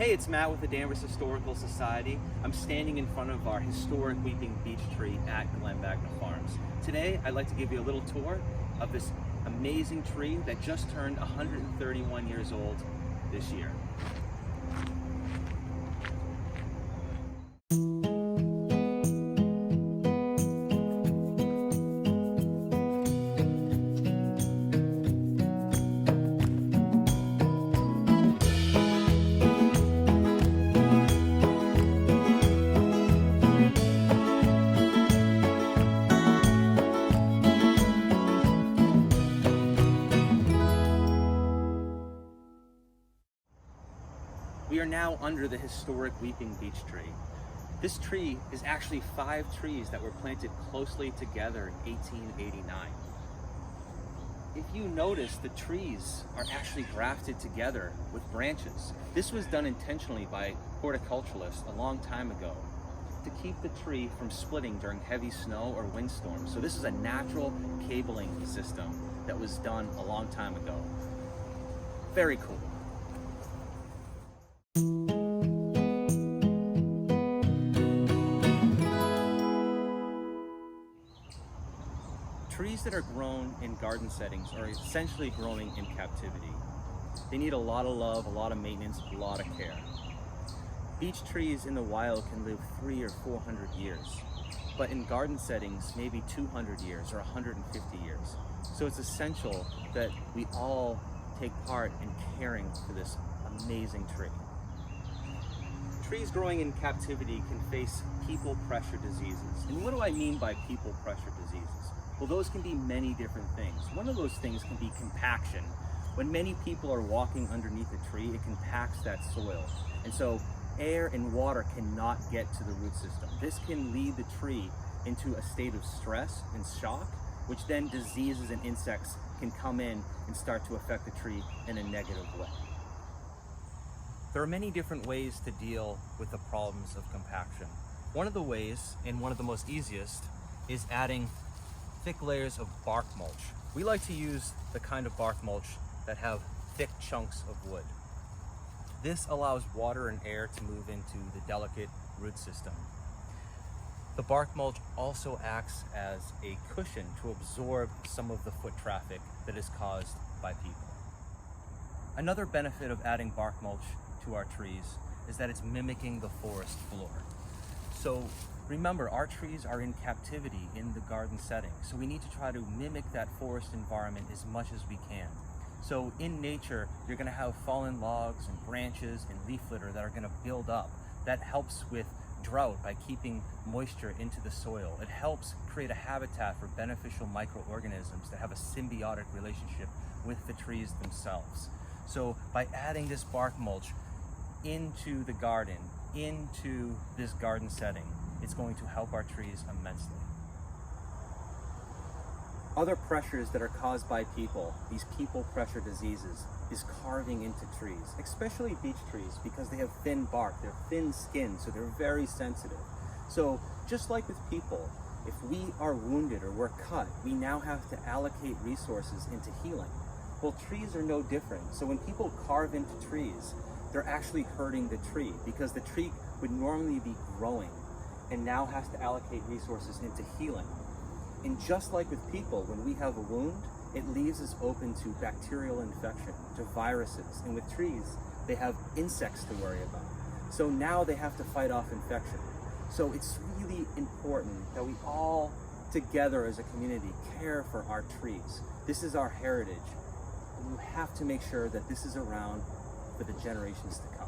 Hey, it's Matt with the Danvers Historical Society. I'm standing in front of our historic weeping beech tree at Glen, Magna Farms. Today, I'd like to give you a little tour of this amazing tree that just turned 131 years old this year. We are now under the historic weeping beech tree. This tree is actually 5 trees that were planted closely together in 1889. If you notice, the trees are actually grafted together with branches. This was done intentionally by horticulturalists a long time ago to keep the tree from splitting during heavy snow or windstorms. So this is a natural cabling system that was done a long time ago. Very cool. Trees that are grown in garden settings are essentially growing in captivity. They need a lot of love, a lot of maintenance, a lot of care. Beech trees in the wild can live 300 or 400 years, but in garden settings, maybe 200 years or 150 years. So it's essential that we all take part in caring for this amazing tree. Trees growing in captivity can face people pressure diseases. And what do I mean by people pressure diseases? Well, those can be many different things. One of those things can be compaction. When many people are walking underneath a tree, it compacts that soil. And so air and water cannot get to the root system. This can lead the tree into a state of stress and shock, which then diseases and insects can come in and start to affect the tree in a negative way. There are many different ways to deal with the problems of compaction. One of the ways, and one of the most easiest, is adding thick layers of bark mulch. We like to use the kind of bark mulch that have thick chunks of wood. This allows water and air to move into the delicate root system. The bark mulch also acts as a cushion to absorb some of the foot traffic that is caused by people. Another benefit of adding bark mulch to our trees is that it's mimicking the forest floor. So remember, our trees are in captivity in the garden setting, so we need to try to mimic that forest environment as much as we can. So in nature, you're going to have fallen logs and branches and leaf litter that are going to build up. That helps with drought by keeping moisture into the soil. It helps create a habitat for beneficial microorganisms that have a symbiotic relationship with the trees themselves. So by adding this bark mulch into the garden, into this garden setting, it's going to help our trees immensely. Other pressures that are caused by people, these people pressure diseases, is carving into trees, especially beech trees, because they have thin bark, they're thin skin, so they're very sensitive. So just like with people, if we are wounded or we're cut, we now have to allocate resources into healing. Well, trees are no different. So when people carve into trees, they're actually hurting the tree, because the tree would normally be growing and now has to allocate resources into healing. And just like with people, when we have a wound, it leaves us open to bacterial infection, to viruses. And with trees, they have insects to worry about. So now they have to fight off infection. So it's really important that we all together as a community care for our trees. This is our heritage. And we have to make sure that this is around for the generations to come.